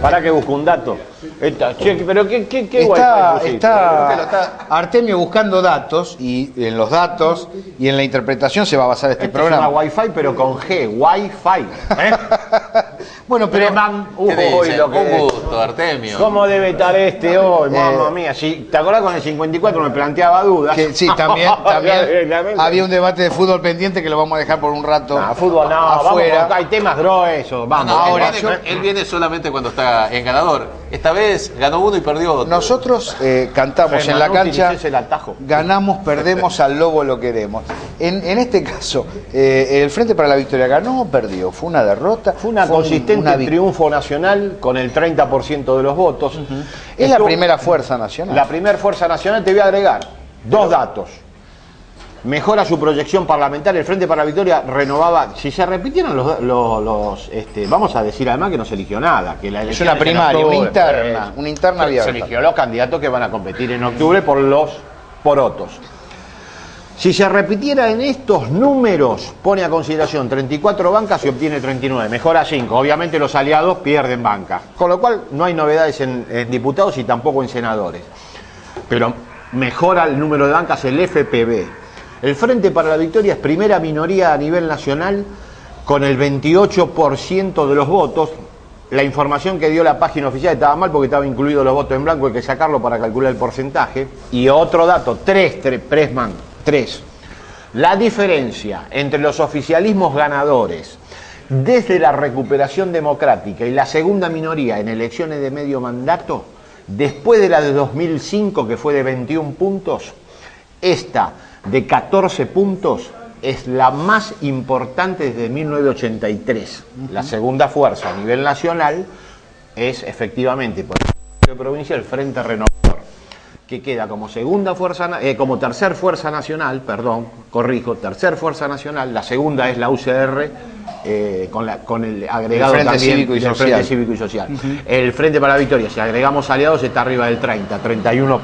Para que busque un dato. Pero qué está Artemio buscando datos, y en los datos y en la interpretación se va a basar este programa. Es una Wi-Fi, pero con G, Wi-Fi. Bueno, pero un gusto, Artemio. ¿Cómo debe estar este hoy? Mamma mía. Si, ¿te acordás con el 54 me planteaba dudas? Sí, también había un debate de fútbol pendiente que lo vamos a dejar por un rato. Fútbol no, afuera. Vamos, hay temas gruesos. Vamos. Ahora él viene solamente cuando está en ganador. Esta vez ganó uno y perdió otro. Nosotros cantamos en la cancha, ganamos, perdemos, al lobo lo queremos. En este caso, el Frente para la Victoria ganó o perdió, fue una derrota. Fue una consistente triunfo nacional con el 30% de los votos. Es la primera fuerza nacional. La primera fuerza nacional. Te voy a agregar dos datos. Mejora su proyección parlamentaria. El Frente para la Victoria renovaba. Si se repitieran vamos a decir además que no se eligió nada, que la es una primaria, una interna abierta. Se eligió los candidatos que van a competir en octubre por los porotos. Si se repitiera en estos números, pone a consideración 34 bancas y obtiene 39, mejora 5. Obviamente los aliados pierden bancas, con lo cual no hay novedades en diputados y tampoco en senadores. Pero mejora el número de bancas el FPV. El Frente para la Victoria es primera minoría a nivel nacional con el 28% de los votos. La información que dio la página oficial estaba mal porque estaba incluido los votos en blanco, hay que sacarlo para calcular el porcentaje. Y otro dato, tres. La diferencia entre los oficialismos ganadores desde la recuperación democrática y la segunda minoría en elecciones de medio mandato, después de la de 2005, que fue de 21 puntos, esta de 14 puntos es la más importante desde 1983. La segunda fuerza a nivel nacional es efectivamente por el provincia el Frente Renovador, que queda como segunda fuerza, como tercer fuerza nacional, tercer fuerza nacional. La segunda es la UCR, con el agregado el Frente también Cívico y del Social. Frente Cívico y Social. El Frente para la Victoria, si agregamos aliados, está arriba del 31,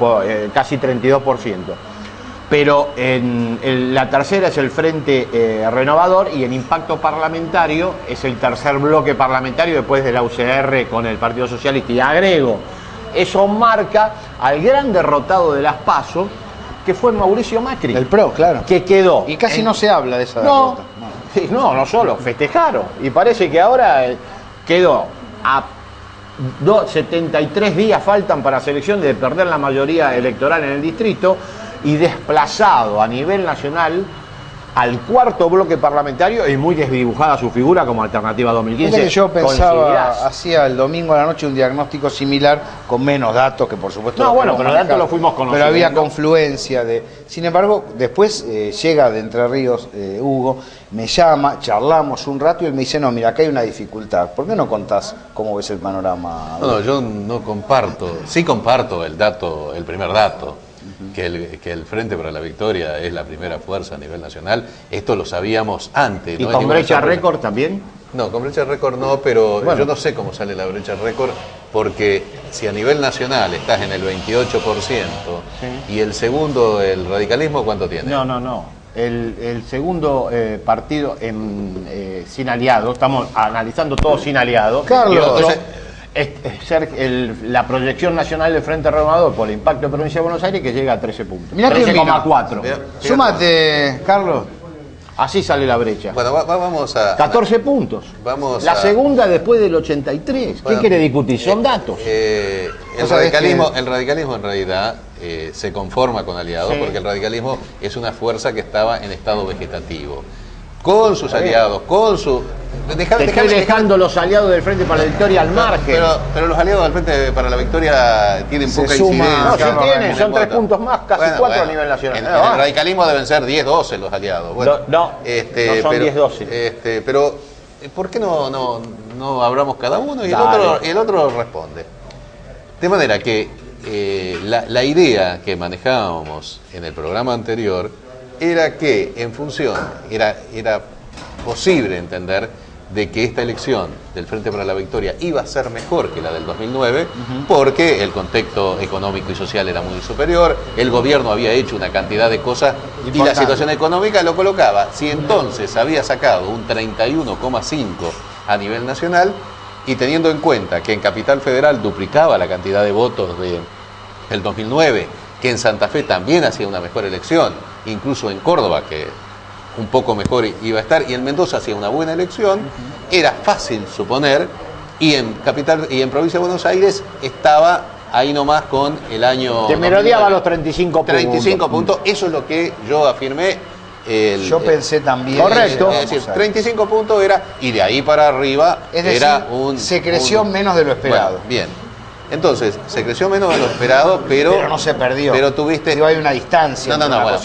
casi 32%. Pero la tercera es el Frente Renovador, y en impacto parlamentario es el tercer bloque parlamentario después de la UCR con el Partido Socialista. Y agrego, eso marca al gran derrotado de las PASO, que fue Mauricio Macri. El PRO, claro. Que quedó. Y casi no se habla de esa derrota. No solo, festejaron. Y parece que ahora quedó a 73 días faltan para selección de perder la mayoría electoral en el distrito, y desplazado a nivel nacional al cuarto bloque parlamentario, y muy desdibujada su figura como alternativa 2015. Es que yo pensaba, hacía el domingo a la noche un diagnóstico similar, con menos datos, que por supuesto... pero los datos los fuimos conociendo. Pero había confluencia de... Sin embargo, después llega de Entre Ríos Hugo, me llama, charlamos un rato, y él me dice, no, mira, acá hay una dificultad. ¿Por qué no contás cómo ves el panorama? No, yo no comparto. Sí comparto el primer dato. Que el Frente para la Victoria es la primera fuerza a nivel nacional. Esto lo sabíamos antes. ¿Y ¿no? con brecha récord también? No, con brecha récord no, pero bueno, yo no sé cómo sale la brecha récord, porque si a nivel nacional estás en el 28%, sí, y el segundo, el radicalismo, ¿cuánto tiene? No. El segundo partido sin aliados, estamos analizando todo sin aliados. Carlos, la proyección nacional del Frente Renovador por el impacto de Provincia de Buenos Aires, que llega a 13 puntos. Mirá 13,4. Súmate, Carlos. Así sale la brecha. Bueno, vamos a... 14 puntos. La segunda después del 83. ¿Qué quiere discutir? Son datos. El radicalismo en realidad se conforma con aliados, sí, porque el radicalismo es una fuerza que estaba en estado vegetativo. Con sus aliados, con su... dejando los aliados del Frente para la Victoria al margen. Pero los aliados del Frente para la Victoria tienen poca incidencia. No, sí tienen, son 3 puntos más, casi 4 a nivel nacional. En el radicalismo deben ser 10, 12 los aliados. Bueno, no son 10, 12. Pero, ¿por qué no hablamos cada uno y el otro responde? De manera que la idea que manejábamos en el programa anterior era que en función, era posible entender de que esta elección del Frente para la Victoria iba a ser mejor que la del 2009, porque el contexto económico y social era muy superior, el gobierno había hecho una cantidad de cosas y la situación económica lo colocaba. Si entonces había sacado un 31,5 a nivel nacional, y teniendo en cuenta que en Capital Federal duplicaba la cantidad de votos del 2009, que en Santa Fe también hacía una mejor elección, incluso en Córdoba, que un poco mejor iba a estar, y en Mendoza hacía una buena elección, era fácil suponer, y en Capital y en Provincia de Buenos Aires estaba ahí nomás con el año... Te merodeaba los 35 puntos. 35 puntos, eso es lo que yo afirmé. Yo pensé también. Correcto. Es decir, 35 puntos era, y de ahí para arriba Es decir, era se creció menos de lo esperado. Bueno, bien. Entonces, se creció menos de lo esperado, pero no se perdió. Pero tuviste... Digo, hay una distancia. No, bueno,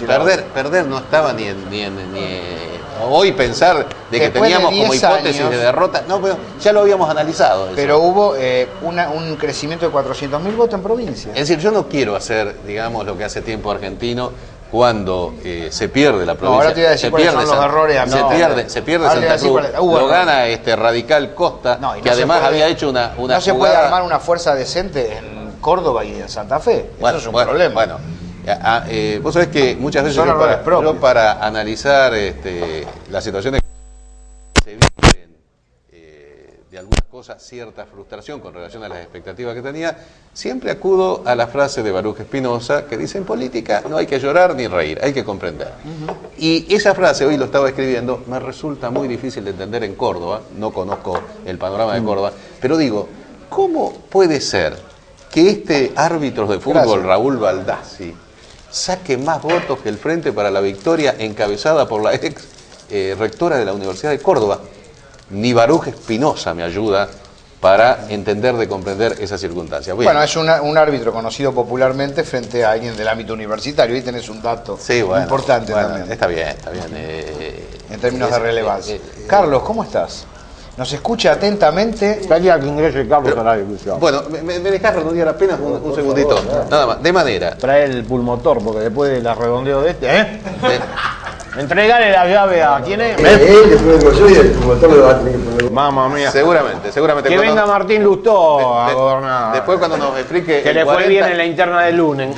perder no estaba ni hoy pensar de que Después teníamos de como 10 hipótesis años, de derrota. No, pero ya lo habíamos analizado. Eso. Pero hubo un crecimiento de 400.000 votos en provincia. Es decir, yo no quiero hacer, digamos, lo que hace tiempo Argentino cuando se pierde la provincia. Ahora te voy a decir cuáles son los errores. Se pierde Santa Cruz, lo gana Radical Costa, que además había hecho una no se puede armar una fuerza decente en Córdoba y en Santa Fe. Eso es un problema. Bueno, vos sabés que muchas veces yo para analizar las situaciones que se viven de algunas cosas, cierta frustración con relación a las expectativas que tenía, siempre acudo a la frase de Baruch Spinoza que dice: en política no hay que llorar ni reír, hay que comprender. Y esa frase, hoy lo estaba escribiendo, me resulta muy difícil de entender en Córdoba, no conozco el panorama de Córdoba, pero digo, ¿cómo puede ser que este árbitro de fútbol, Raúl Baldassi, saque más votos que el Frente para la Victoria, encabezada por la ex rectora de la Universidad de Córdoba? Ni Baruch Spinoza me ayuda para entender de comprender esa circunstancia. Bueno, es un árbitro conocido popularmente frente a alguien del ámbito universitario. Ahí tenés un dato importante también. Está bien. En términos de relevancia. Carlos, ¿cómo estás? Nos escucha atentamente. Pedía que ingrese Carlos a la discusión. Bueno, me dejás redondear apenas un segundito. Nada más, de manera. Trae el pulmotor, porque después del redondeo de entregale la llave a quién es. Después yo y el pulmotor lo va a tener que poner. Mamma mía. Seguramente. Que venga Martín Lustó a gobernar. Después cuando nos explique. Que le fue bien en la interna de lunes.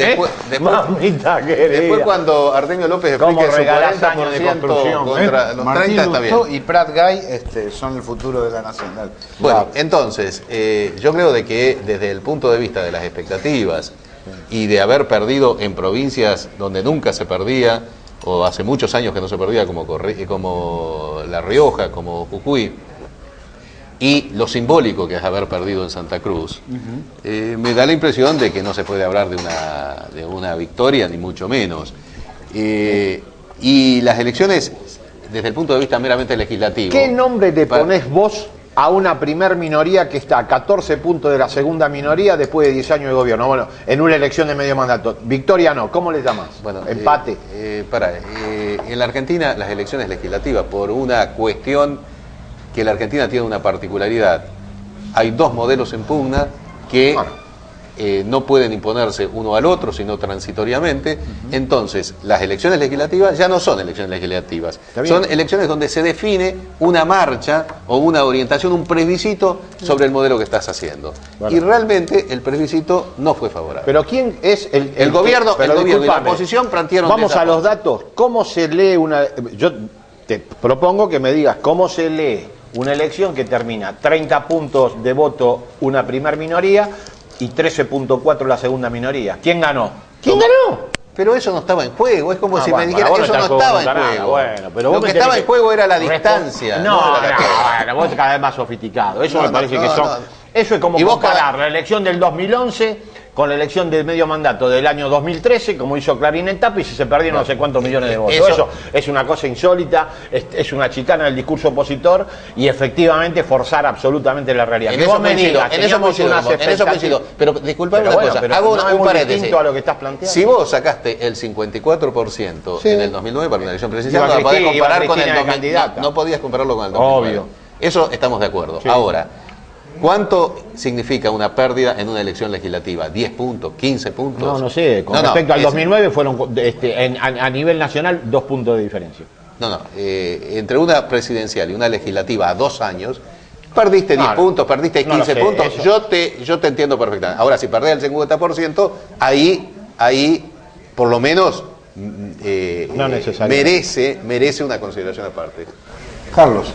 Mamita querida. Después cuando Artemio López explique su 40% contra los Martín 30, está bien. Lustó y Prat Guy son el futuro de la nación. Bueno, entonces, yo creo de que desde el punto de vista de las expectativas y de haber perdido en provincias donde nunca se perdía, o hace muchos años que no se perdía, como La Rioja, como Jujuy, y lo simbólico que es haber perdido en Santa Cruz, me da la impresión de que no se puede hablar de una victoria, ni mucho menos. Y las elecciones, desde el punto de vista meramente legislativo... ¿Qué nombre le ponés vos a una primer minoría que está a 14 puntos de la segunda minoría después de 10 años de gobierno? Bueno, en una elección de medio mandato. Victoria no, ¿cómo le llamás? Bueno, empate. En la Argentina las elecciones legislativas, por una cuestión que la Argentina tiene una particularidad, hay dos modelos en pugna que no pueden imponerse uno al otro, sino transitoriamente. Entonces, las elecciones legislativas ya no son elecciones legislativas, son elecciones donde se define una marcha o una orientación, un plebiscito sobre el modelo que estás haciendo. Y realmente el plebiscito no fue favorable. Pero ¿quién es el gobierno? El gobierno y la oposición plantearon... Vamos a los datos. ¿Cómo se lee una...? Yo te propongo que me digas cómo se lee una elección que termina 30 puntos de voto una primer minoría y 13.4 la segunda minoría. ¿Quién ganó? ¿Quién ganó? Pero eso no estaba en juego, es como si me dijera eso no estaba en juego. Bueno, pero lo que estaba en juego era la distancia. Bueno, vos cada vez más sofisticado. Eso me parece que son... Eso es como comparar la elección del 2011 con la elección del medio mandato del año 2013, como hizo Clarín en Tapa, y se perdieron no sé cuántos millones de votos. Eso es una cosa insólita, es una chicana del discurso opositor y efectivamente forzar absolutamente la realidad. En eso coincido, pero disculpame una cosa, hago un paréntesis. A lo que estás planteando. Si vos sacaste el 54% en el 2009 para una elección presidencial, no podías comparar con el 2000, no podías compararlo con el 2009. Obvio. Eso estamos de acuerdo. Sí. Ahora, ¿cuánto significa una pérdida en una elección legislativa? ¿10 puntos? ¿15 puntos? No sé. Con respecto al 2009 fueron a nivel nacional 2 puntos de diferencia. Entre una presidencial y una legislativa a 2 años, perdiste 10 puntos, perdiste 15 puntos. Yo te entiendo perfectamente. Ahora, si perdés el 50%, ahí por lo menos merece una consideración aparte. Carlos.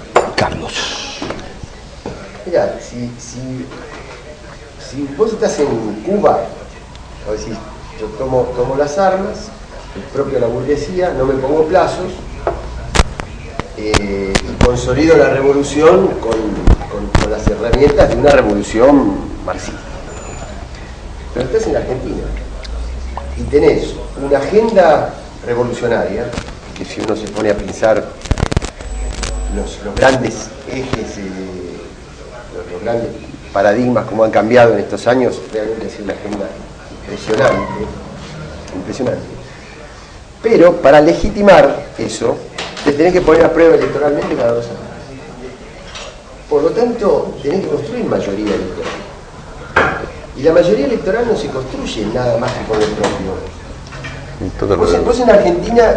Mira, si vos estás en Cuba, o decís, yo tomo las armas, el propio la burguesía, no me pongo plazos, y consolido la revolución con las herramientas de una revolución marxista. Pero estás en Argentina y tenés una agenda revolucionaria que, si uno se pone a pensar los grandes ejes, los grandes paradigmas como han cambiado en estos años, realmente ha sido una agenda impresionante. Pero para legitimar eso, te tenés que poner a prueba electoralmente cada 2 años. Por lo tanto, tenés que construir mayoría electoral. Y la mayoría electoral no se construye nada más que con el propio. Vos en Argentina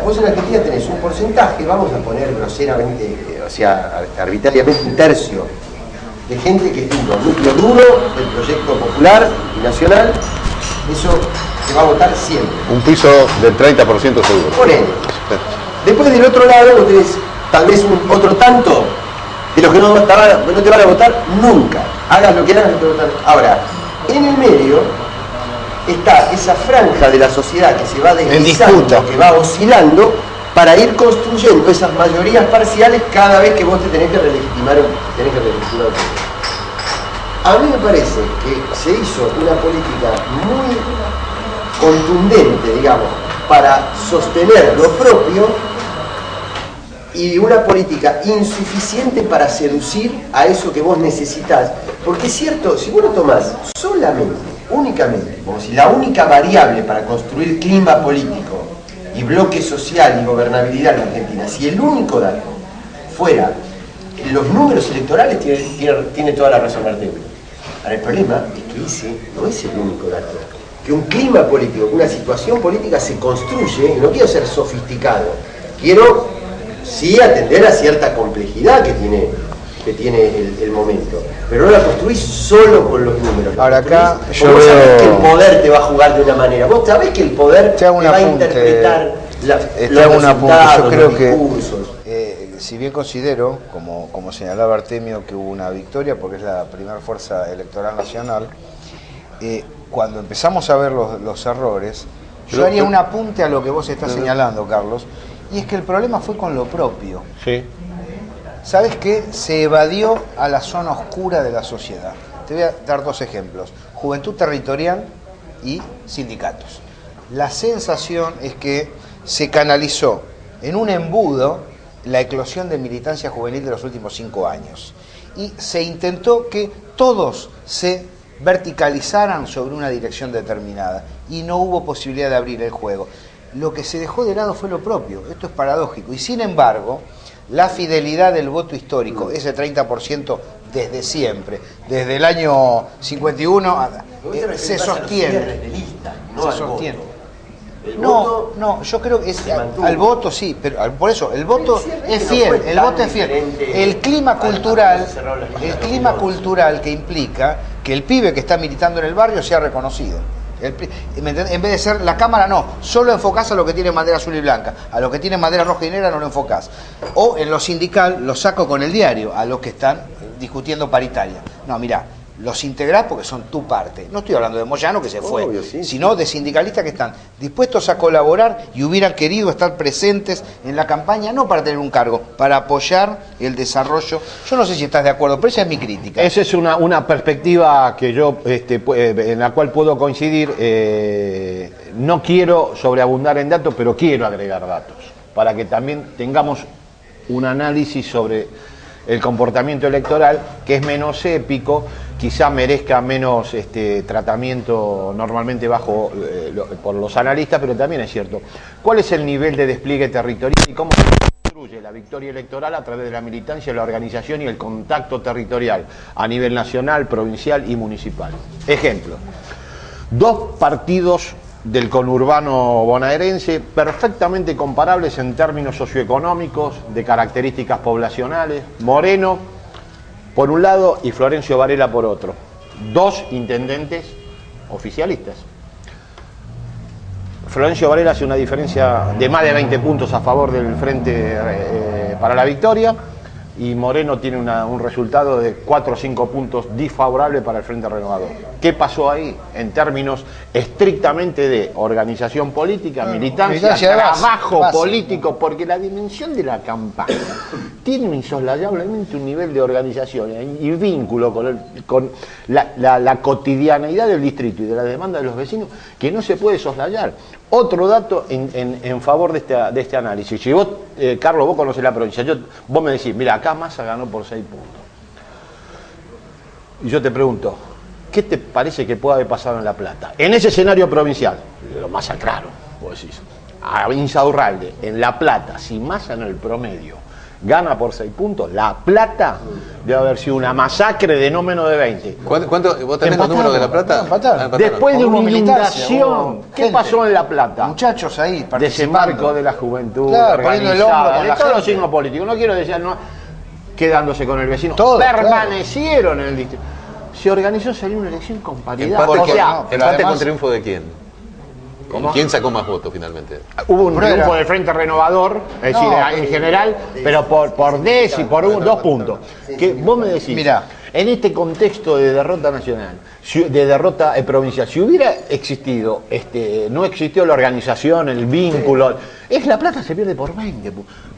tenés un porcentaje, vamos a poner groseramente, o sea, arbitrariamente, 1/3 de gente que estuvo núcleo duro del proyecto popular y nacional. Eso se va a votar siempre. Un piso del 30% seguro. Ponele. Después del otro lado vos tenés tal vez otro tanto de los que no te van a votar nunca. Hagas lo que hagas, no te votan. Ahora, en el medio está esa franja de la sociedad que se va deslizando, que va oscilando, para ir construyendo esas mayorías parciales cada vez que vos te tenés que relegitimar. A mí me parece que se hizo una política muy contundente, digamos, para sostener lo propio, y una política insuficiente para seducir a eso que vos necesitas. Porque es cierto, si vos lo tomás solamente, únicamente, como si la única variable para construir clima político y bloque social y gobernabilidad en la Argentina, si el único dato fuera los números electorales, tiene toda la razón Artemio. Ahora, el problema es que ese no es el único dato. Que un clima político, una situación política se construye, y no quiero ser sofisticado, quiero sí atender a cierta complejidad que tiene el momento, pero no la construís solo con los números. Ahora acá yo vos sabés que el veo... poder te va a jugar de una manera, vos sabés que el poder te va a interpretar los resultados, yo creo los discursos. Si bien considero, como señalaba Artemio, que hubo una victoria porque es la primera fuerza electoral nacional, cuando empezamos a ver los errores, yo haría un apunte a lo que vos estás señalando, Carlos, y es que el problema fue con lo propio. Sí. ¿Sabes qué? Se evadió a la zona oscura de la sociedad. Te voy a dar 2 ejemplos: juventud territorial y sindicatos. La sensación es que se canalizó en un embudo la eclosión de militancia juvenil de los últimos 5 años. Y se intentó que todos se verticalizaran sobre una dirección determinada. Y no hubo posibilidad de abrir el juego. Lo que se dejó de lado fue lo propio. Esto es paradójico. Y sin embargo, la fidelidad del voto histórico, ese 30% desde siempre, desde el año 51, se sostiene. Se sostiene. No, yo creo que al voto sí, pero por eso el voto es fiel, el voto es fiel. El clima cultural que implica que el pibe que está militando en el barrio sea reconocido. En vez de ser la cámara, no, solo enfocás a lo que tiene bandera azul y blanca, a lo que tiene bandera roja y negra no lo enfocás. O en lo sindical lo saco con el diario, a los que están discutiendo paritaria. No, mirá, los integrás porque son tu parte. No estoy hablando de Moyano, que se fue, sino de sindicalistas que están dispuestos a colaborar y hubieran querido estar presentes en la campaña, no para tener un cargo, para apoyar el desarrollo. Yo no sé si estás de acuerdo, pero esa es mi crítica. Esa es una perspectiva que yo, en la cual puedo coincidir. No quiero sobreabundar en datos, pero quiero agregar datos, para que también tengamos un análisis sobre el comportamiento electoral, que es menos épico, quizá merezca menos tratamiento normalmente bajo por los analistas, pero también es cierto. ¿Cuál es el nivel de despliegue territorial y cómo se construye la victoria electoral a través de la militancia, la organización y el contacto territorial a nivel nacional, provincial y municipal? Ejemplo: 2 partidos del conurbano bonaerense perfectamente comparables en términos socioeconómicos, de características poblacionales: Moreno por un lado y Florencio Varela por otro. 2 intendentes oficialistas. Florencio Varela hace una diferencia de más de 20 puntos a favor del Frente para la Victoria, y Moreno tiene un resultado de 4 o 5 puntos desfavorable para el Frente Renovador. ¿Qué pasó ahí? En términos estrictamente de organización política, militancia, trabajo político, porque la dimensión de la campaña tiene insoslayablemente un nivel de organización y vínculo con la cotidianeidad del distrito y de la demanda de los vecinos que no se puede soslayar. Otro dato en favor de este análisis. Si vos, Carlos, vos conocés la provincia, vos me decís, mira, acá Massa ganó por 6 puntos. Y yo te pregunto, ¿qué te parece que puede haber pasado en La Plata? En ese escenario provincial, lo masacraron, vos decís, a Insaurralde, en La Plata, si Massa en el promedio gana por 6 puntos, La Plata debe haber sido una masacre de no menos de 20. ¿Cuánto? ¿Vos tenés los números de La Plata? Empataron. Después de una inundación, ¿qué pasó en La Plata? Muchachos ahí participando. Desembarco de la juventud, claro, poniendo el hombro con de la todos los gente. signos políticos, no quiero decir, no, quedándose con el vecino, Todos, permanecieron en el distrito. Se organizó, salió una elección con paridad. ¿Empate además, con triunfo de quién? ¿Cómo? ¿Quién sacó más votos finalmente? Hubo un triunfo del Frente Renovador, es decir, en general, pero por 10 y por 2 puntos. Que vos me decís, mirá, en este contexto de derrota nacional, de derrota provincial, si hubiera existido, no existió la organización, el vínculo, La Plata se pierde por 20.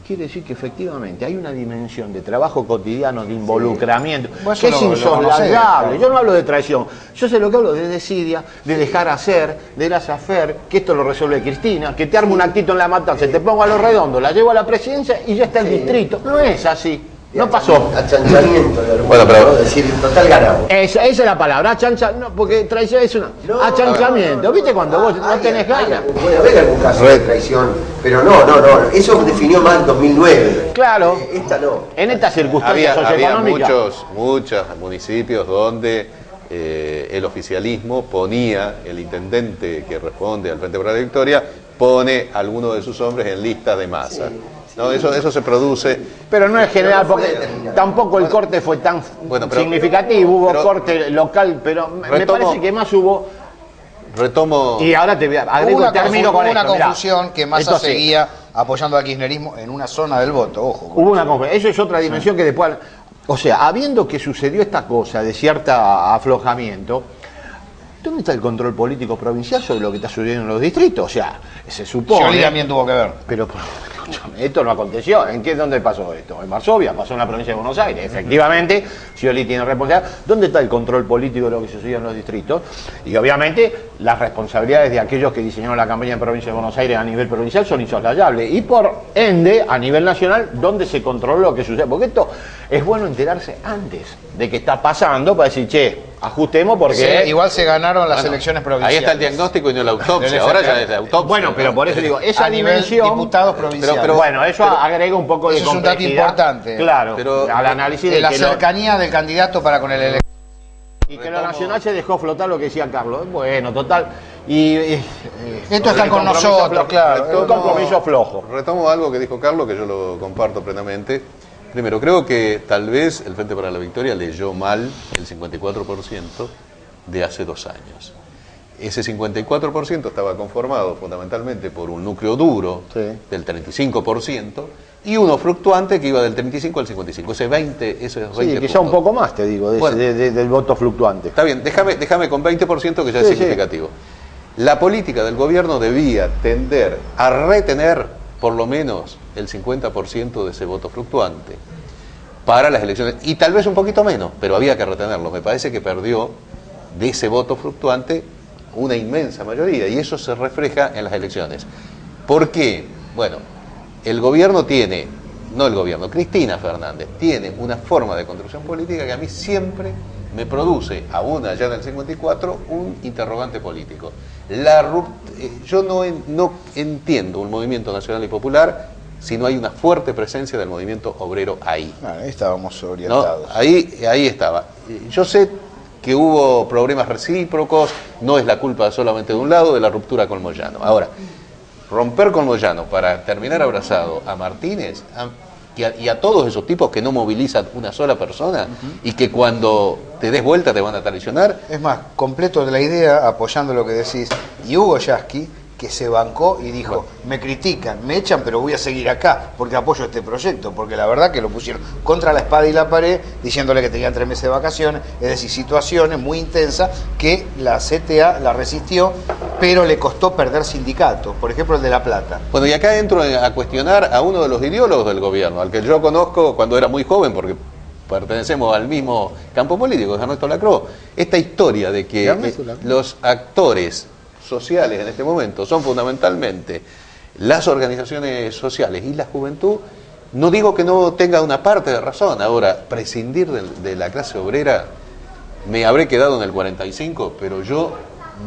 Quiere decir que efectivamente hay una dimensión de trabajo cotidiano, de involucramiento, que es insoslayable. Yo no hablo de traición, yo sé lo que hablo de desidia, de dejar hacer, de laissez-faire, que esto lo resuelve Cristina, que te arma un actito en La Matanza, te pongo a lo redondo, la llevo a la presidencia y ya está el distrito. No es así. No pasó. Achanchamiento, Bueno, pero- es decir, en total ganamos. Esa es la palabra, no, porque traición es una. Achanchamiento. ¿Viste cuando vos no tenés ganas? Puede haber algún caso de traición, pero no. Eso definió más en 2009. Claro. Esta no. En estas circunstancias Había socioeconómicas. muchos municipios donde el oficialismo ponía, el intendente que responde al Frente para la Victoria, pone a alguno de sus hombres en lista de masa. No, eso se produce. Pero no es general, no fue porque determinante. tampoco el corte fue tan significativo. Hubo corte local, pero me parece que más hubo. Retomo. Y ahora te voy a agrego, termino con una esto. Mirá. confusión que Massa Esto sí. seguía apoyando al kirchnerismo en una zona del voto, ojo. Hubo una confusión. Eso es otra dimensión que después. O sea, habiendo que sucedió esta cosa de cierto aflojamiento, ¿dónde está el control político provincial sobre lo que está sucediendo en los distritos? O sea, se supone. Scioli también tuvo que ver. Pero, escúchame, esto no aconteció. ¿Dónde pasó esto? En Varsovia, pasó en la provincia de Buenos Aires. Efectivamente, Scioli tiene responsabilidad. ¿Dónde está el control político de lo que sucedió en los distritos? Y obviamente, las responsabilidades de aquellos que diseñaron la campaña en provincia de Buenos Aires a nivel provincial son insoslayables. Y por ende, a nivel nacional, ¿dónde se controló lo que sucede? Porque esto es bueno enterarse antes de que está pasando para decir, che, ajustemos porque... Sí, igual se ganaron las elecciones provinciales. Ahí está el diagnóstico y no la autopsia. Ahora ya es la autopsia. Bueno, pero por eso digo, esa a nivel dimensión... diputados provinciales. Pero bueno, eso agrega un poco de eso es un dato complejidad. importante. Claro, Pero al análisis de de la que cercanía del candidato para con el elector. y que lo nacional se dejó flotar lo que decía Carlos. Bueno, total. Y Esto está el con compromiso nosotros, flojo, claro. Un compromiso flojo. Retomo algo que dijo Carlos, que yo lo comparto plenamente. Primero, creo que tal vez el Frente para la Victoria leyó mal el 54% de hace 2 años. Ese 54% estaba conformado fundamentalmente por un núcleo duro del 35% y uno fluctuante que iba del 35 al 55. Ese 20 Sí, puntos. quizá un poco más, te digo, Bueno. del voto fluctuante. Está bien, déjame con 20% que ya es Sí, significativo. La política del gobierno debía tender a retener por lo menos el 50% de ese voto fluctuante para las elecciones, y tal vez un poquito menos, pero había que retenerlo. Me parece que perdió de ese voto fluctuante una inmensa mayoría, y eso se refleja en las elecciones. ¿Por qué? Bueno, el gobierno tiene, no el gobierno, Cristina Fernández, tiene una forma de construcción política que a mí siempre me produce, aún allá en el 54, un interrogante político. Yo no entiendo un movimiento nacional y popular si no hay una fuerte presencia del movimiento obrero ahí. Ahí estábamos ¿No? orientados. Ahí estaba. Yo sé que hubo problemas recíprocos, no es la culpa solamente de un lado, de la ruptura con Moyano. Ahora, romper con Moyano para terminar abrazado a Martínez y a todos esos tipos que no movilizan una sola persona y que cuando te des vuelta te van a traicionar. Es más, completo de la idea, apoyando lo que decís, y Hugo Yasky que se bancó y dijo, me critican, me echan, pero voy a seguir acá, porque apoyo este proyecto, porque la verdad que lo pusieron contra la espada y la pared, diciéndole que tenían 3 meses de vacaciones, es decir, situaciones muy intensas que la CTA la resistió, pero le costó perder sindicatos, por ejemplo el de La Plata. Bueno, y acá entro a cuestionar a uno de los ideólogos del gobierno, al que yo conozco cuando era muy joven, porque pertenecemos al mismo campo político, Ernesto Lacroix. Esta historia de que los actores sociales en este momento son fundamentalmente las organizaciones sociales y la juventud, no digo que no tenga una parte de razón. Ahora, prescindir de la clase obrera, me habré quedado en el 45, pero yo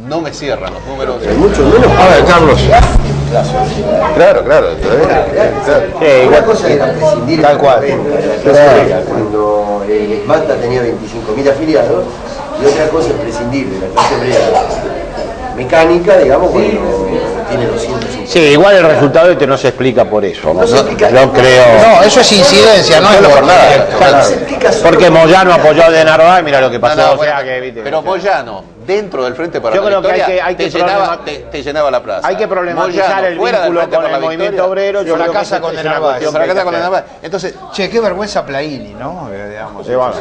no me cierran los números. Mucho menos. A ver, Carlos. Claro. Una cosa era prescindir Tal cual. de la clase obrera, cuando el SMATA tenía 25.000 afiliados, y otra cosa es prescindir de la clase obrera mecánica, digamos, cuando tiene 250. Sí, igual el resultado este no se explica por eso. No se explica. Yo creo. No, eso es incidencia, no es por nada. Claro, se explica solo Porque Moyano apoyó a De Narváez, mira lo que pasó. No, o sea bueno, que, ¿viste? pero Moyano, dentro del Frente para Yo la creo que Victoria, hay que te llenaba la plaza. Hay que problematizar Moyano, el fuera del vínculo Frente con por la el movimiento Victoria, obrero. Yo creo que fracasa esa con es De una Narváez. cuestión fracasa que- con la Narváez. Entonces, Che, qué vergüenza Plaini, ¿no? Digamos, Sí, bueno.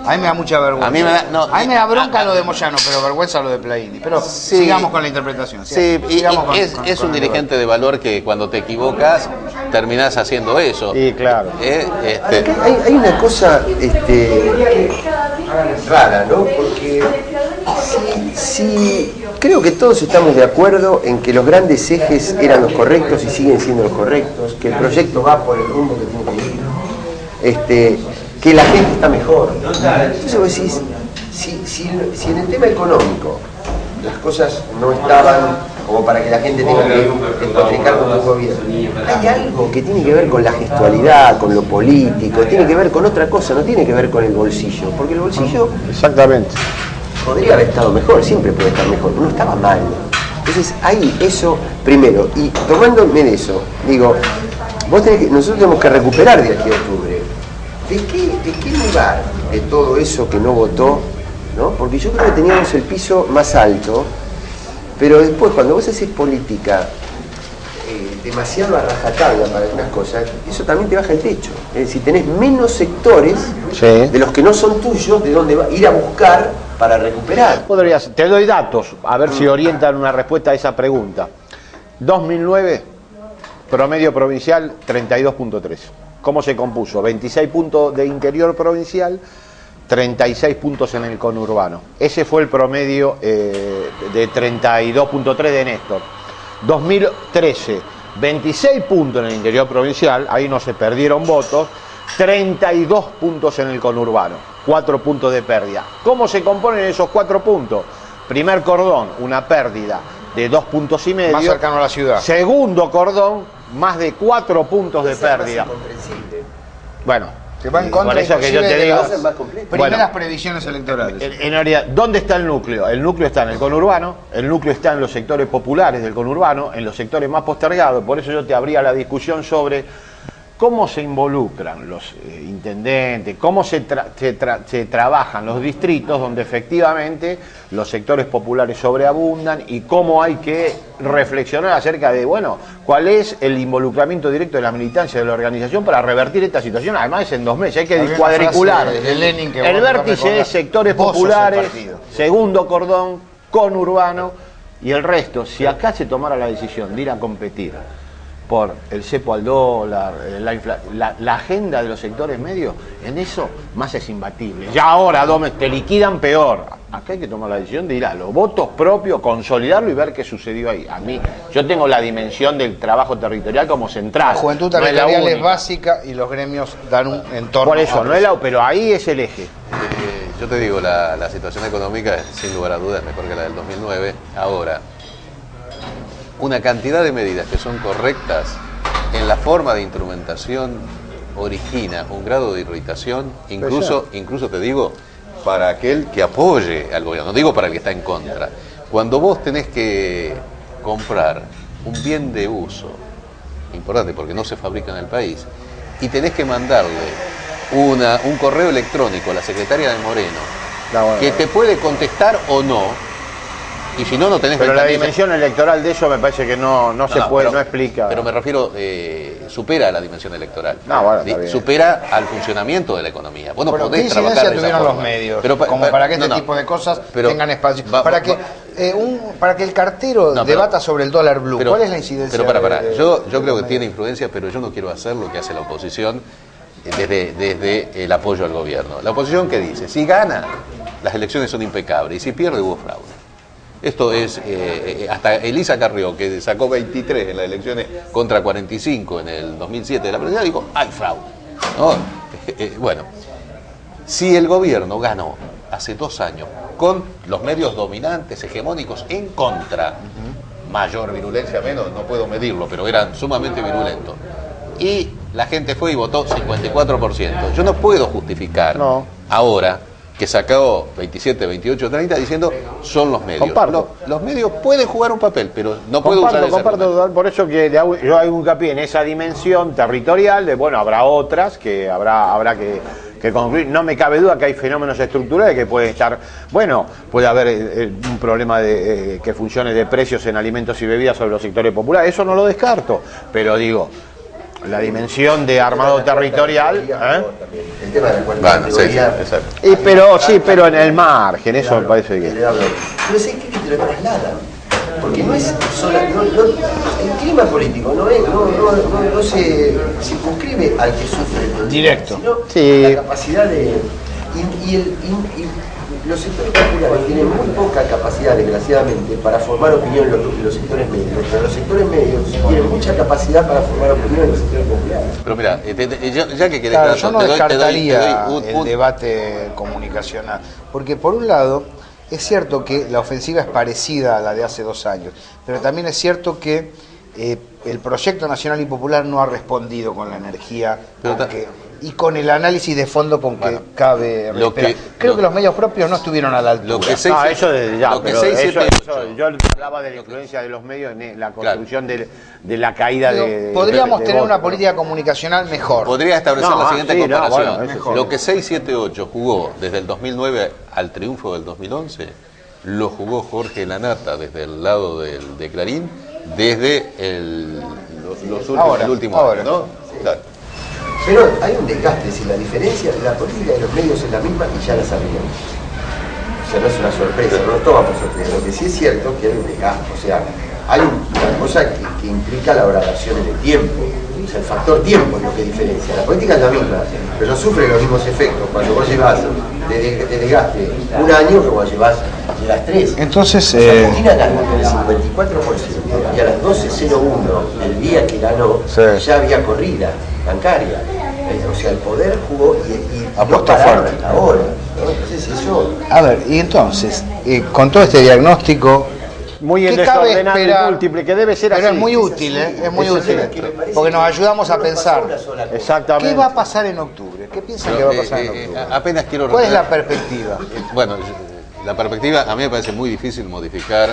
a mí me da mucha vergüenza. A mí me da- no, a mí me da bronca lo de Moyano, pero vergüenza lo de Plaini. Pero Sí. sigamos con la interpretación. sí, y Sigamos con- es con- un con el dirigente de valor que cuando te equivocas terminás haciendo eso. Sí, claro. Acá hay una cosa rara, ¿no? Porque sí, creo que todos estamos de acuerdo en que los grandes ejes eran los correctos y siguen siendo los correctos, que el proyecto va por el rumbo que tiene que ir, que la gente está mejor. Entonces vos decís, si en el tema económico las cosas no estaban como para que la gente tenga que despotricar con un gobierno, hay algo que tiene que ver con la gestualidad, con lo político, tiene que ver con otra cosa, no tiene que ver con el bolsillo, porque el bolsillo Exactamente. podría haber estado mejor, siempre puede estar mejor, no estaba mal. Entonces hay eso primero, y tomándome de eso, digo, nosotros tenemos que recuperar de aquí a octubre. ¿De qué lugar de todo eso que no votó? ¿No? Porque yo creo que teníamos el piso más alto, pero después cuando vos haces política demasiado a rajatabla para algunas cosas, eso también te baja el techo. Es decir, tenés menos sectores Sí. de los que no son tuyos, de donde ir a buscar para recuperar. Te doy datos, a ver si orientan una respuesta a esa pregunta. 2009, promedio provincial 32.3. ¿Cómo se compuso? 26 puntos de interior provincial, 36 puntos en el conurbano. Ese fue el promedio de 32.3 de Néstor. 2013, 26 puntos en el interior provincial, ahí no se perdieron votos, 32 puntos en el conurbano, 4 puntos de pérdida. ¿Cómo se componen esos 4 puntos? Primer cordón, una pérdida de 2 puntos y medio. Más cercano a la ciudad. Segundo cordón, más de 4 puntos de pérdida. Bueno, Que va en contra por eso que yo inclusive te de digo, las completo. primeras Bueno. previsiones electorales. en realidad, ¿dónde está el núcleo? El núcleo está en el conurbano, el núcleo está en los sectores populares del conurbano, en los sectores más postergados. Por eso yo te abría la discusión sobre cómo se involucran los intendentes, cómo se trabajan los distritos donde efectivamente los sectores populares sobreabundan y cómo hay que reflexionar acerca de, bueno, cuál es el involucramiento directo de la militancia de la organización para revertir esta situación. Además es en 2 meses, hay que Había una cuadricular. frase de Lenin que El vos vértice recordás. es sectores Vos sos el populares, partido. segundo cordón, conurbano y el resto. Si acá se tomara la decisión de ir a competir por el cepo al dólar, la agenda de los sectores medios, en eso más es imbatible. Ya ahora, Dome, te liquidan peor. Acá hay que tomar la decisión de ir a los votos propios, consolidarlo y ver qué sucedió ahí. A mí, yo tengo la dimensión del trabajo territorial como central. La juventud no es la territorial es única. básica y los gremios dan un entorno. Por eso, no es pero ahí es el eje. yo te digo, la situación económica es sin lugar a dudas mejor que la del 2009. Ahora, una cantidad de medidas que son correctas en la forma de instrumentación origina un grado de irritación, incluso te digo, para aquel que apoye al gobierno, no digo para el que está en contra. Cuando vos tenés que comprar un bien de uso importante porque no se fabrica en el país y tenés que mandarle un correo electrónico a la secretaria de Moreno que te puede contestar o no, Y si no, no tenés Pero la ventanilla. dimensión electoral de eso me parece que no se puede, pero, no explica. Pero me refiero, supera la dimensión electoral. No, bueno, está bien. Supera al funcionamiento de la economía. Vos no Bueno, ¿qué podés trabajar incidencia de esa tuvieron los forma. medios? Pero para que este no, tipo de cosas pero tengan espacio. va- para, va- que, para que el cartero No, pero- debata sobre el dólar blue. Pero- ¿Cuál es la incidencia? Pero para. Yo de creo los que tiene medios? influencia, pero yo no quiero hacer lo que hace la oposición desde el apoyo al gobierno. La oposición que dice, si gana, las elecciones son impecables, y si pierde, hubo fraude. Esto es, hasta Elisa Carrió, que sacó 23 en las elecciones contra 45 en el 2007 de la presidencia, dijo, hay fraude. ¿No? Bueno, si el gobierno ganó hace 2 años con los medios dominantes, hegemónicos, en contra, mayor virulencia, menos, no puedo medirlo, pero eran sumamente virulentos, y la gente fue y votó 54%. Yo no puedo justificar ahora que sacó 27, 28, 30 diciendo son los medios. Comparto. Los medios pueden jugar un papel, pero no puedo usar ese argumento. Comparto, por eso que yo hago hincapié en esa dimensión territorial de, bueno, habrá otras que habrá que concluir. No me cabe duda que hay fenómenos estructurales que pueden estar, bueno, puede haber un problema de que funcione de precios en alimentos y bebidas sobre los sectores populares, eso no lo descarto, pero digo, la dimensión de armado territorial, El tema de la cuarta categoría. exacto. pero en el margen, eso me parece que... Pero sé que te lo trasladan, porque no es solo, el clima político no se circunscribe al que sufre Directo. sino Sí. la capacidad de y los sectores populares tienen muy poca capacidad, desgraciadamente, para formar opinión en los sectores medios, pero los sectores medios tienen mucha capacidad para formar opinión en los sectores populares. Pero mira, ya que querés... Claro, yo no descartaría te doy el debate comunicacional, porque por un lado es cierto que la ofensiva es parecida a la de hace 2 años, pero también es cierto que el proyecto nacional y popular no ha respondido con la energía y con el análisis de fondo con que cabe respirar. Creo que los medios propios no estuvieron a la altura. Eso desde ya, lo que pero 6, 7, 8. yo hablaba de la influencia de los medios en la construcción de la caída de... Podríamos tener una voto, política comunicacional mejor. Podría establecer la siguiente comparación. bueno, mejor. Lo que 6, 7, 8 jugó desde el 2009 al triunfo del 2011, lo jugó Jorge Lanata desde el lado de Clarín, desde los últimos años, ¿no? Claro. Pero hay un desgaste, si la diferencia de la política y los medios es la misma y ya la sabíamos. O sea, no es una sorpresa, no nos toma por sorpresa. Lo que sí es cierto es que hay un desgaste, o sea, hay una cosa que implica la gradación en el tiempo. O sea, el factor tiempo es lo que diferencia. La política es la misma, pero no sufre los mismos efectos cuando vos llevas de desgaste 1 año que vos llevas 3. Entonces, Argentina ganó con el 54% y a las 12:01 el día que ganó ya había corrida bancaria. O sea, el poder jugó y apostó no pararon fuerte. ahora, ¿no? Entonces eso... A ver, y entonces, con todo este diagnóstico, muy ¿qué cabe desordenado y esperar? múltiple, que debe ser Pero así. es muy útil, es muy útil, parece porque nos que ayudamos a no pasó pensar. una sola cosa. Exactamente. ¿Qué va a pasar en octubre? ¿Qué piensan que va a pasar en octubre? Apenas quiero ¿Cuál es la recordar- perspectiva? Bueno, la perspectiva a mí me parece muy difícil modificar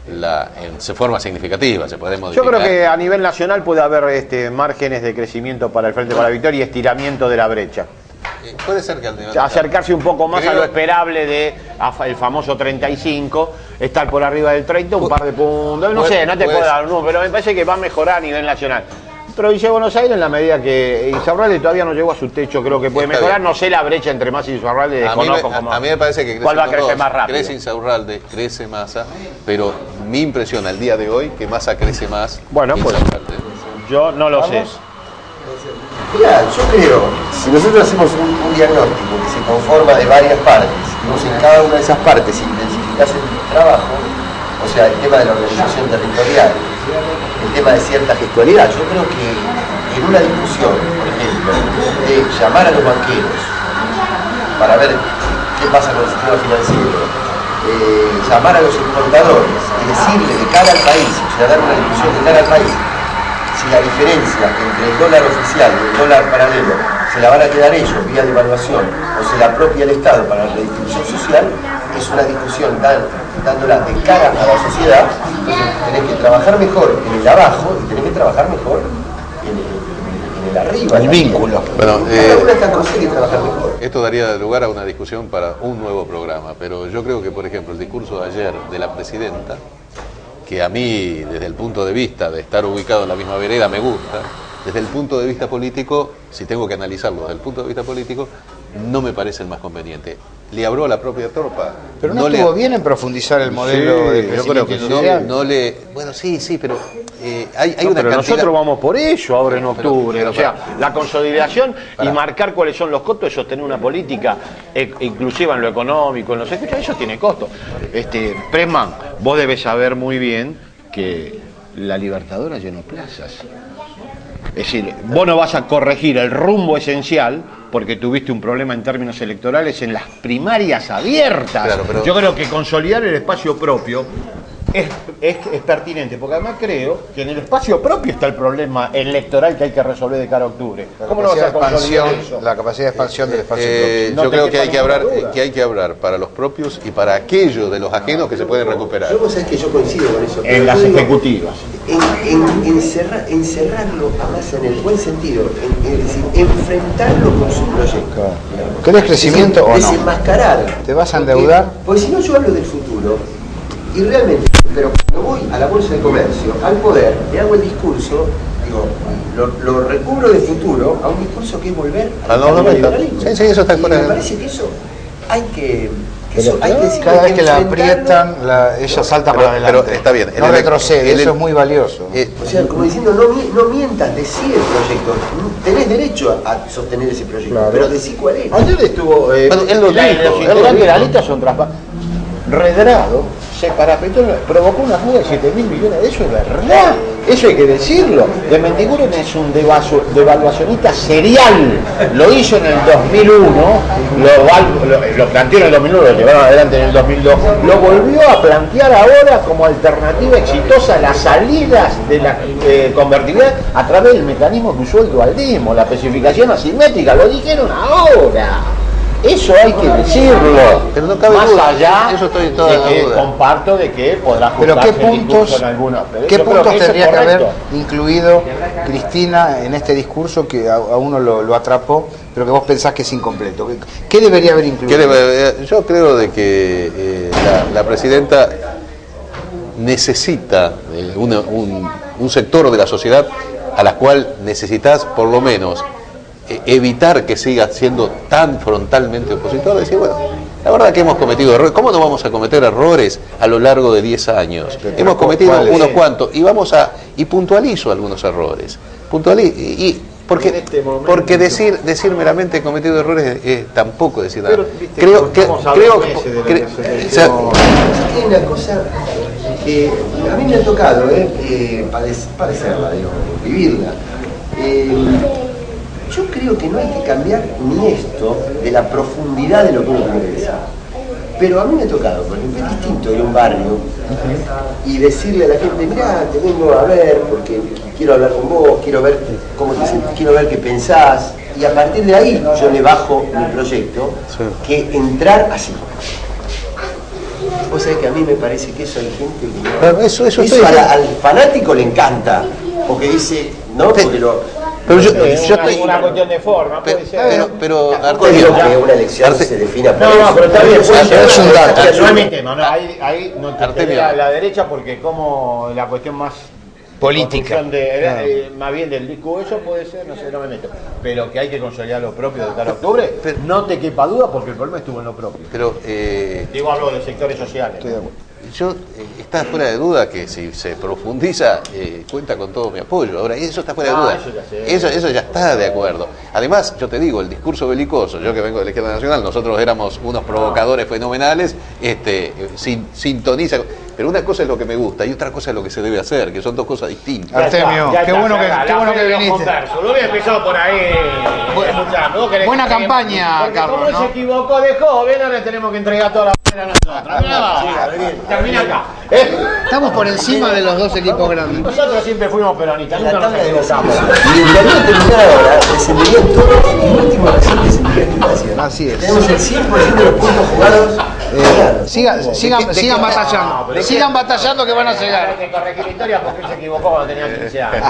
en forma significativa, se puede Yo modificar. creo que a nivel nacional puede haber márgenes de crecimiento para el Frente para la Victoria y estiramiento de la brecha. Puede ser que al nivel Acercarse un poco más a Creo- lo esperable de el famoso 35, estar por arriba del 30, un par de puntos. No sé, no te puedo dar un número, pero me parece que va a mejorar a nivel nacional. Provincia de Buenos Aires, en la medida que Insaurralde todavía no llegó a su techo, creo que puede Está mejorar. bien. No sé la brecha entre Massa y Insaurralde, A mí, desconozco a mí me parece que cuál va a crecen los crecer dos. más rápido. Crece Insaurralde, crece Massa, pero mi impresión al día de hoy que Massa crece más. Bueno, que pues Insaurralde. yo no lo sé. Mira, yo creo, si nosotros hacemos un diagnóstico que se conforma de varias partes, y vos en cada una de esas partes intensificás el trabajo, o sea, el tema de la organización territorial, el tema de cierta gestualidad, yo creo que en una discusión, por ejemplo, de llamar a los banqueros para ver qué pasa con el sistema financiero, llamar a los exportadores y decirle de cara al país, o sea, dar una discusión de cara al país, si la diferencia entre el dólar oficial y el dólar paralelo se la van a quedar ellos vía devaluación o se la apropia el Estado para la redistribución social, es una discusión dándola de cara a la sociedad. Entonces tenés que trabajar mejor en el abajo y tenés que trabajar mejor en el el arriba. El vínculo. Bueno, Cada una está conseguir trabajar mejor. esto daría lugar a una discusión para un nuevo programa, pero yo creo que, por ejemplo, el discurso de ayer de la presidenta, que a mí, desde el punto de vista de estar ubicado en la misma vereda, me gusta, desde el punto de vista político, si tengo que analizarlo desde el punto de vista político, no me parece el más conveniente. Le habló a la propia tropa. Pero no estuvo bien en profundizar el modelo de yo creo crecimiento que industrial. no le... Bueno, sí, pero hay No, una pero cantidad... nosotros vamos por eso ahora en Pero- octubre. pero o sea, la consolidación y Pará. marcar cuáles son los costos de sostener una política inclusiva en lo económico, en los escuchas, eso tiene costo. Pressman, vos debes saber muy bien que la Libertadora llenó plazas. Es decir, vos no vas a corregir el rumbo esencial porque tuviste un problema en términos electorales en las primarias abiertas. Claro, pero- Yo creo que consolidar el espacio propio es pertinente, porque además creo que en el espacio propio está el problema electoral que hay que resolver de cara a octubre. ¿Cómo no vas a consolidar eso? La capacidad de expansión del espacio No yo te creo quepa que hay que ninguna hablar, duda. para los propios y para aquellos de los ajenos que se pueden recuperar. Yo vos sabés que yo coincido con eso. En pero las yo digo, ejecutivas. encerrarlo a Massa en el buen sentido, es decir, enfrentarlo con su proyecto. ¿Querés crecimiento o no? Desenmascarar. ¿Te vas a Porque- endeudar? Porque si no, yo hablo del futuro y realmente, pero cuando voy a la bolsa de comercio, al poder, le hago el discurso, digo, lo recubro de futuro a un discurso que es volver Al neoliberalismo. sí, eso está Y fuera me de- parece que eso hay que decirlo, Cada vez que la enfrentarlo. aprietan, ella salta Pero- para adelante. pero está bien. No El- retrocede, el- eso es muy valioso. O sea, como diciendo, no mientas, decí el proyecto. Tenés derecho a sostener ese proyecto, pero decí cuál es. Ayer estuvo. Bueno, él lo dijo, él lo integrantes de la dijo. lista son Redrado se parapetó, provocó una fuga de 7.000 millones de eso, es verdad. Eso hay que decirlo. De Mendiguren es un devaluacionista serial. Lo hizo en el 2001, lo planteó en el 2001, lo llevaron adelante en el 2002. Lo volvió a plantear ahora como alternativa exitosa a las salidas de la convertibilidad a través del mecanismo que usó el dualdismo, la especificación asimétrica. Lo dijeron ahora. Eso hay que decirlo. Pero no cabe Más duda, allá eso estoy en toda de la que duda. comparto de que podrá Pero ¿qué ajustarse el discurso puntos, en algunos, pero ¿qué yo creo puntos que eso es tendría que haber correcto. incluido Cristina en este discurso que a uno lo atrapó, pero que vos pensás que es incompleto? ¿Qué debería haber incluido? Yo creo de que la presidenta necesita un sector de la sociedad a la cual necesitas por lo menos evitar que siga siendo tan frontalmente opositor, decir, bueno, la verdad que hemos cometido errores. ¿Cómo no vamos a cometer errores a lo largo de 10 años? Hemos cometido ¿cuáles? unos cuantos y puntualizo algunos errores. Porque decir meramente he cometido errores tampoco decir nada. Pero, viste, Creo que estamos a 2 meses de la o sea, Hay una cosa que a mí me ha tocado padecerla, digo, vivirla. Yo creo que no hay que cambiar ni esto de la profundidad de lo que uno quiere decir. Pero a mí me ha tocado, por ejemplo, es distinto ir a un barrio y decirle a la gente, mirá, te vengo a ver porque quiero hablar con vos, quiero ver cómo te sentís, quiero ver qué pensás, y a partir de ahí yo le bajo mi proyecto, que entrar así. Vos sabés que a mí me parece que eso hay gente que no... Claro, eso al fanático le encanta, porque dice, no, porque lo... pero yo una, estoy... una cuestión de forma, puede ser. pero Tampoco digo que una elección Arte- se defina por No, eso. no, pero está bien, puede ser. es un dato. No es mi tema, no, ahí no te Artemio. pelea la derecha porque como la cuestión más Política. construcción más bien del disco, eso puede ser, no sé, no me meto. Pero que hay que consolidar lo propio de cara a octubre, no te quepa duda porque el problema estuvo en lo propio. Pero Digo, hablo de sectores sociales. está fuera de duda que si se profundiza, cuenta con todo mi apoyo. Ahora, eso está fuera de duda. Eso ya sé. Eso ya está de acuerdo. Además, yo te digo, el discurso belicoso, yo que vengo de la izquierda nacional, nosotros éramos unos provocadores fenomenales, sintoniza. Pero una cosa es lo que me gusta y otra cosa es lo que se debe hacer, que son dos cosas distintas. Artemio, qué bueno que viniste. Lo había empezado por ahí. Buena campaña, porque Carlos, como ¿no? se equivocó de joven, ahora tenemos que entregar toda la a nosotros. Termina acá. Estamos por encima de los dos equipos grandes. Nosotros siempre fuimos peronistas, La nunca nos tabla de equivocamos. y el año terminar ahora, descenderían todos y el último recién descendería Gimnasia. Así es. Tenemos el 100% de los puntos jugados. Sigan batallando. Sigan batallando que van a llegar. Hay que corregir la historia porque él se equivocó cuando tenía 15 años.